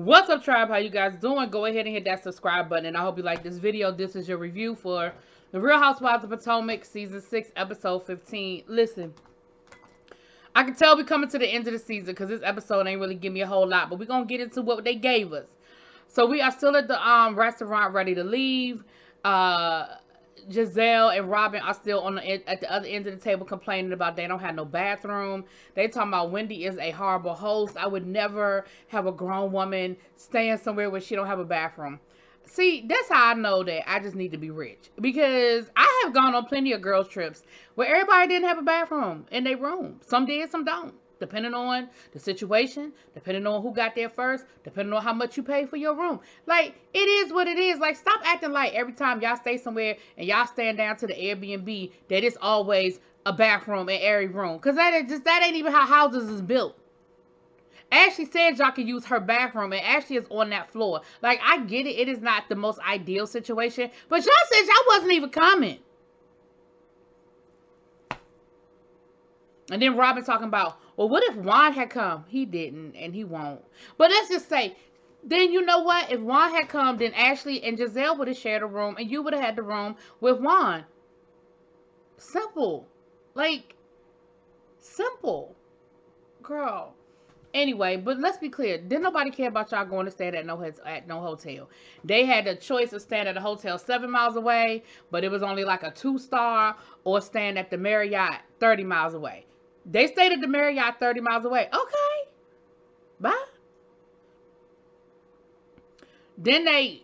What's up, tribe? How you guys doing? Go ahead and hit that subscribe button, and I hope you like this video. This is your review for The Real Housewives of Potomac, Season 6, Episode 15. Listen, I can tell we're coming to the end of the season because this episode ain't really give me a whole lot, but we're going to get into what they gave us. So we are still at the restaurant ready to leave. Giselle and Robin are still at the other end of the table complaining about they don't have no bathroom. They talking about Wendy is a horrible host. I would never have a grown woman staying somewhere where she don't have a bathroom. See, that's how I know that I just need to be rich. Because I have gone on plenty of girls trips where everybody didn't have a bathroom in their room. Some did, some don't. Depending on the situation, depending on who got there first, depending on how much you pay for your room. Like, it is what it is. Like, stop acting like every time y'all stay somewhere and y'all stand down to the Airbnb that it's always a bathroom in every room. Because that ain't even how houses is built. Ashley said y'all can use her bathroom, and Ashley is on that floor. Like, I get it. It is not the most ideal situation. But y'all said y'all wasn't even coming. And then Robin talking about, well, what if Juan had come? He didn't, and he won't. But let's just say, then you know what? If Juan had come, then Ashley and Giselle would have shared a room, and you would have had the room with Juan. Simple. Like, simple. Girl. Anyway, but let's be clear. Didn't nobody care about y'all going to stay at no hotel. They had the choice of staying at a hotel 7 miles away, but it was only like a 2-star, or staying at the Marriott 30 miles away. They stayed at the Marriott 30 miles away. Okay. Bye. Then they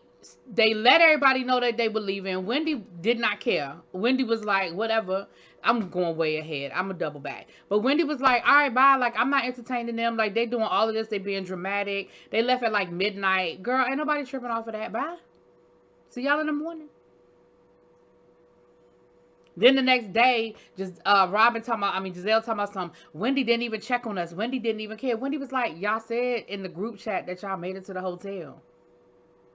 let everybody know that they were leaving. Wendy did not care. Wendy was like, whatever. I'm going way ahead. I'm a double back. But Wendy was like, all right, bye. Like, I'm not entertaining them. Like, they doing all of this. They being dramatic. They left at like midnight. Girl, ain't nobody tripping off of that. Bye. See y'all in the morning. Then the next day, just Giselle talking about something. Wendy didn't even check on us. Wendy didn't even care. Wendy was like, y'all said in the group chat that y'all made it to the hotel.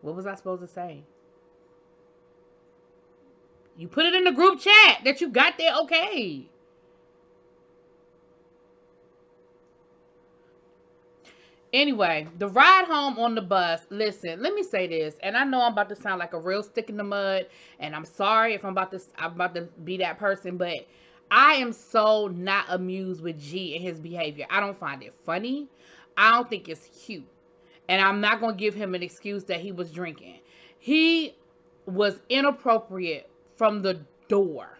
What was I supposed to say? You put it in the group chat that you got there, okay. Anyway, the ride home on the bus, listen, let me say this, and I know I'm about to sound like a real stick in the mud, and I'm sorry if I'm about to be that person, but I am so not amused with G and his behavior. I don't find it funny. I don't think it's cute. And I'm not going to give him an excuse that he was drinking. He was inappropriate from the door.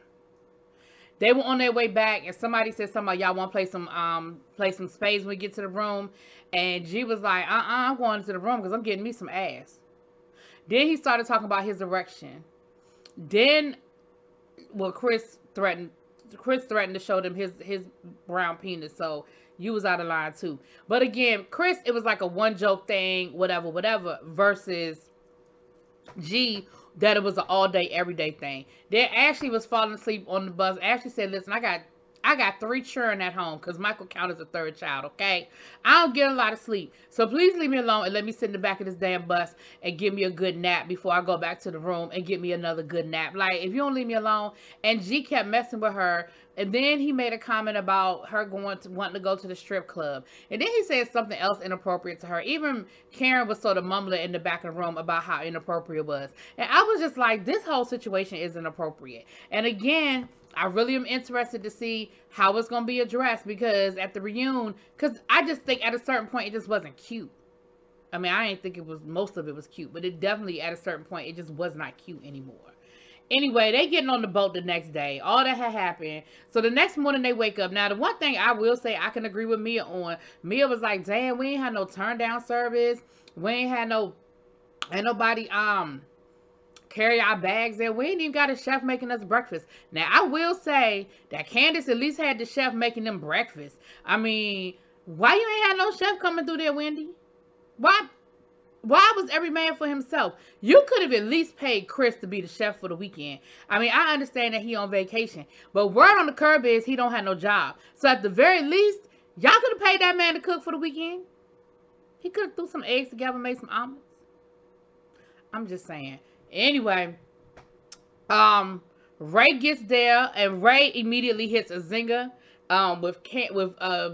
They were on their way back, and somebody said something like, y'all want to play some spades when we get to the room? And G was like, I'm going to the room because I'm getting me some ass. Then he started talking about his erection. Then, well, Chris threatened to show them his brown penis, so you was out of line too. But again, Chris, it was like a one joke thing, whatever, versus G, that it was an all day, everyday thing. Then Ashley was falling asleep on the bus. Ashley said, listen, I got 3 children at home because Michael counted as a 3rd child, okay? I don't get a lot of sleep. So please leave me alone and let me sit in the back of this damn bus and give me a good nap before I go back to the room and get me another good nap. Like, if you don't leave me alone. And G kept messing with her. And then he made a comment about her wanting to go to the strip club. And then he said something else inappropriate to her. Even Karen was sort of mumbling in the back of the room about how inappropriate it was. And I was just like, this whole situation is inappropriate. And again, I really am interested to see how it's going to be addressed, because at the reunion, because I just think at a certain point it just wasn't cute. I mean, I didn't think most of it was cute, but it definitely at a certain point it just was not cute anymore. Anyway, they getting on the boat the next day. All that had happened. So the next morning they wake up. Now, the one thing I will say I can agree with Mia on, Mia was like, damn, we ain't had no turn down service. We ain't had ain't nobody carry our bags there. We ain't even got a chef making us breakfast. Now, I will say that Candace at least had the chef making them breakfast. I mean, why you ain't had no chef coming through there, Wendy? Why was every man for himself? You could have at least paid Chris to be the chef for the weekend. I mean, I understand that he on vacation, but word on the curb is he don't have no job. So at the very least, y'all could have paid that man to cook for the weekend. He could have threw some eggs together and made some omelets. I'm just saying. Anyway, Ray gets there, and Ray immediately hits a zinger with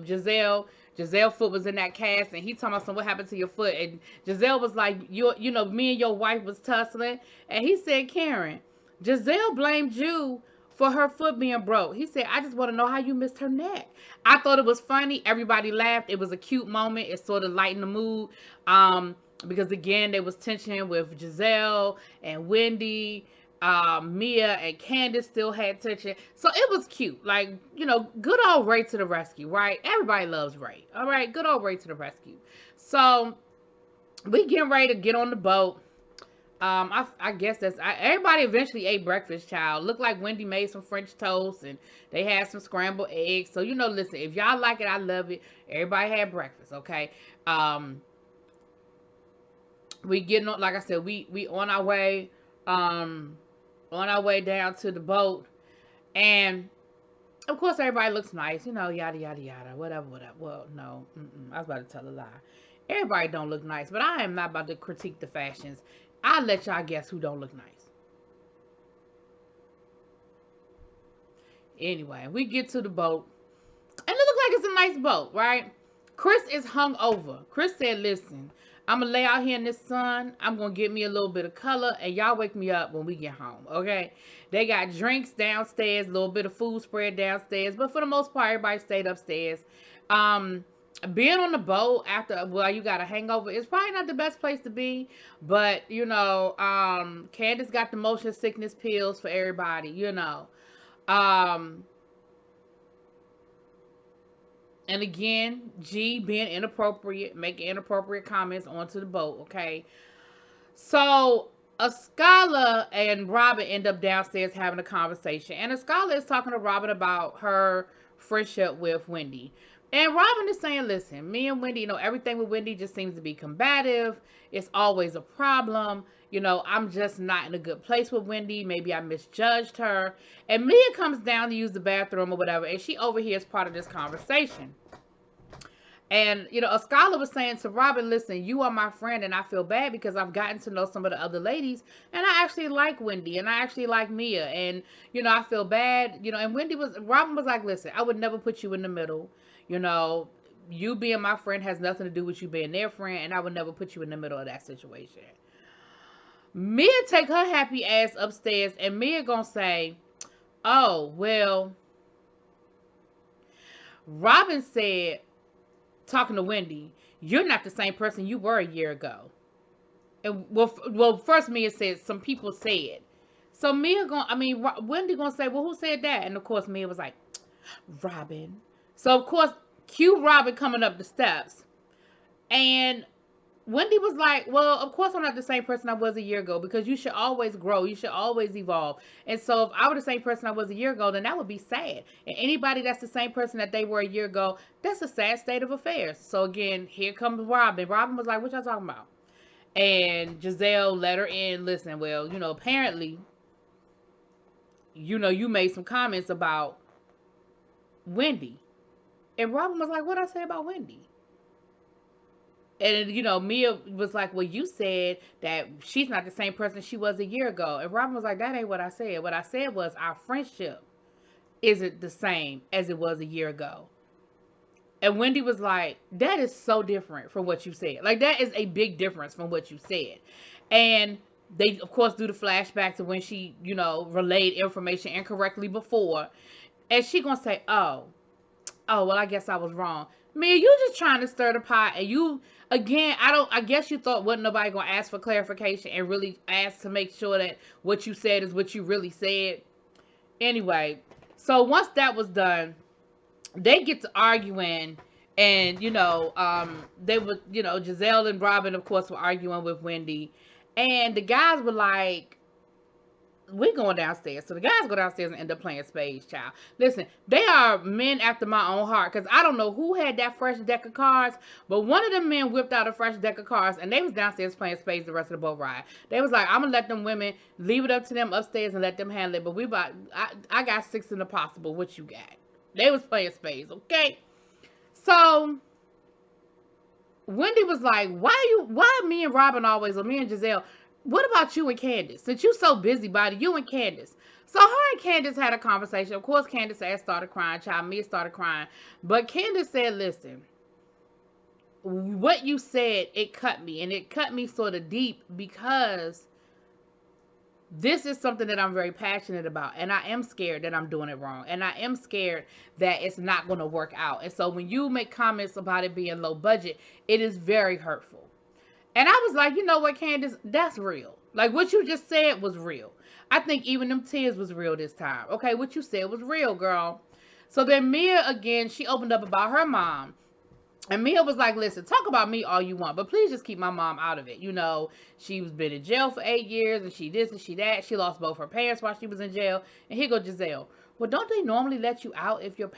Giselle. Giselle's foot was in that cast, and he talking about what happened to your foot, and Giselle was like, you know, me and your wife was tussling, and he said, Karen, Giselle blamed you for her foot being broke. He said, I just want to know how you missed her neck. I thought it was funny. Everybody laughed. It was a cute moment. It sort of lightened the mood. Because again, there was tension with Giselle and Wendy. Mia and Candace still had tension. So it was cute. Like, you know, good old Ray to the rescue, right? Everybody loves Ray. All right, good old Ray to the rescue. So we getting ready to get on the boat. I guess everybody eventually ate breakfast, child. Looked like Wendy made some French toast and they had some scrambled eggs. So, you know, listen, if y'all like it, I love it. Everybody had breakfast, okay? We getting on, like I said, we on our way, down to the boat. And of course, everybody looks nice, you know, yada, yada, yada, whatever. Well, no, I was about to tell a lie. Everybody don't look nice, but I am not about to critique the fashions. I'll let y'all guess who don't look nice. Anyway, we get to the boat, and it looks like it's a nice boat, right? Chris is hung over. Chris said, listen, I'm going to lay out here in this sun. I'm going to get me a little bit of color, and y'all wake me up when we get home, okay? They got drinks downstairs, a little bit of food spread downstairs, but for the most part, everybody stayed upstairs. Being on the boat after, well, you got a hangover, it's probably not the best place to be, but, you know, Candace got the motion sickness pills for everybody, you know. And again, G being inappropriate, making inappropriate comments onto the boat, okay? So, Ascala and Robin end up downstairs having a conversation. And Ascala is talking to Robin about her friendship with Wendy. And Robin is saying, listen, me and Wendy, you know, everything with Wendy just seems to be combative. It's always a problem. You know, I'm just not in a good place with Wendy. Maybe I misjudged her. And Mia comes down to use the bathroom or whatever, and she overhears part of this conversation. And, you know, Ascala was saying to Robin, listen, you are my friend, and I feel bad because I've gotten to know some of the other ladies, and I actually like Wendy, and I actually like Mia, and, you know, I feel bad, you know, and Robin was like, listen, I would never put you in the middle, you know, you being my friend has nothing to do with you being their friend, and I would never put you in the middle of that situation. Mia take her happy ass upstairs, and Mia gonna say, oh, well, Robin said, talking to Wendy, you're not the same person you were a year ago. And well, first Mia said, some people said. So Wendy gonna say, well, who said that? And of course, Mia was like, Robin. So of course, cue Robin coming up the steps. And Wendy was like, well, of course I'm not the same person I was a year ago, because you should always grow. You should always evolve. And so if I were the same person I was a year ago, then that would be sad. And anybody that's the same person that they were a year ago, that's a sad state of affairs. So again, here comes Robin. Robin was like, what y'all talking about? And Giselle let her in. Listen, well, you know, apparently, you know, you made some comments about Wendy. And Robin was like, what'd I say about Wendy? And, you know, Mia was like, well, you said that she's not the same person she was a year ago. And Robin was like, that ain't what I said. What I said was our friendship isn't the same as it was a year ago. And Wendy was like, that is so different from what you said. Like, that is a big difference from what you said. And they, of course, do the flashback to when she, you know, relayed information incorrectly before. And she gonna say, oh, well, I guess I was wrong. Mia, you just trying to stir the pot, and you, again, I guess you thought wasn't nobody gonna ask for clarification and really ask to make sure that what you said is what you really said. Anyway, so once that was done, they get to arguing, and, you know, they were, you know, Giselle and Robin, of course, were arguing with Wendy, and the guys were like, we're going downstairs. So the guys go downstairs and end up playing spades, child. Listen, they are men after my own heart, because I don't know who had that fresh deck of cards, but one of them men whipped out a fresh deck of cards, and they was downstairs playing spades the rest of the boat ride. They was like, I'm going to let them women, leave it up to them upstairs and let them handle it, but I got 6 in the possible. What you got? They was playing spades, okay? So Wendy was like, why me and Robin always, or me and Giselle, what about you and Candace? Since you so busybody, you and Candace. So her and Candace had a conversation. Of course, Candace ass started crying. Child, Mia started crying. But Candace said, listen, what you said, it cut me, and it cut me sort of deep, because this is something that I'm very passionate about, and I am scared that I'm doing it wrong, and I am scared that it's not going to work out. And so when you make comments about it being low budget, it is very hurtful. And I was like, you know what, Candace, that's real. Like, what you just said was real. I think even them tears was real this time. Okay, what you said was real, girl. So then Mia, again, she opened up about her mom. And Mia was like, listen, talk about me all you want, but please just keep my mom out of it. You know, she was been in jail for 8 years, and she this and she that. She lost both her parents while she was in jail. And here go Giselle. Well, don't they normally let you out if it's your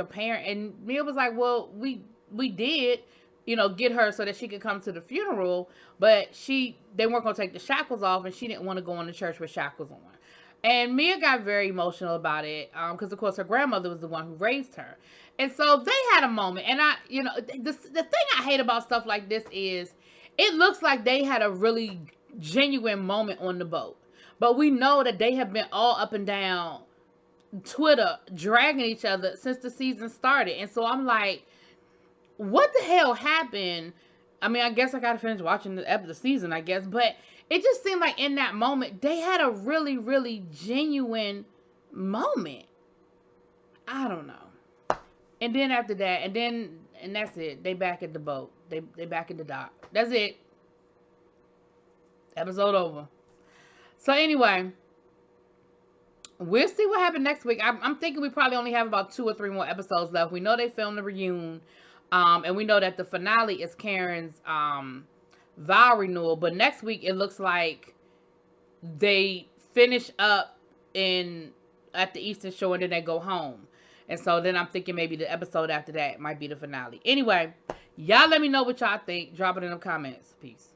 parent? And Mia was like, well, we did, you know, get her so that she could come to the funeral, but they weren't going to take the shackles off, and she didn't want to go into church with shackles on. And Mia got very emotional about it, because of course her grandmother was the one who raised her. And so they had a moment, and the thing I hate about stuff like this is, it looks like they had a really genuine moment on the boat. But we know that they have been all up and down Twitter dragging each other since the season started. And so I'm like, what the hell happened? I mean, I guess I gotta finish watching the season, I guess. But it just seemed like in that moment, they had a really, really genuine moment. I don't know. And then after that, and that's it. They back at the boat. They back at the dock. That's it. Episode over. So anyway, we'll see what happens next week. I'm thinking we probably only have about 2 or 3 more episodes left. We know they filmed the reunion. And we know that the finale is Karen's vow renewal. But next week, it looks like they finish up at the Eastern Shore, and then they go home. And so then I'm thinking maybe the episode after that might be the finale. Anyway, y'all let me know what y'all think. Drop it in the comments. Peace.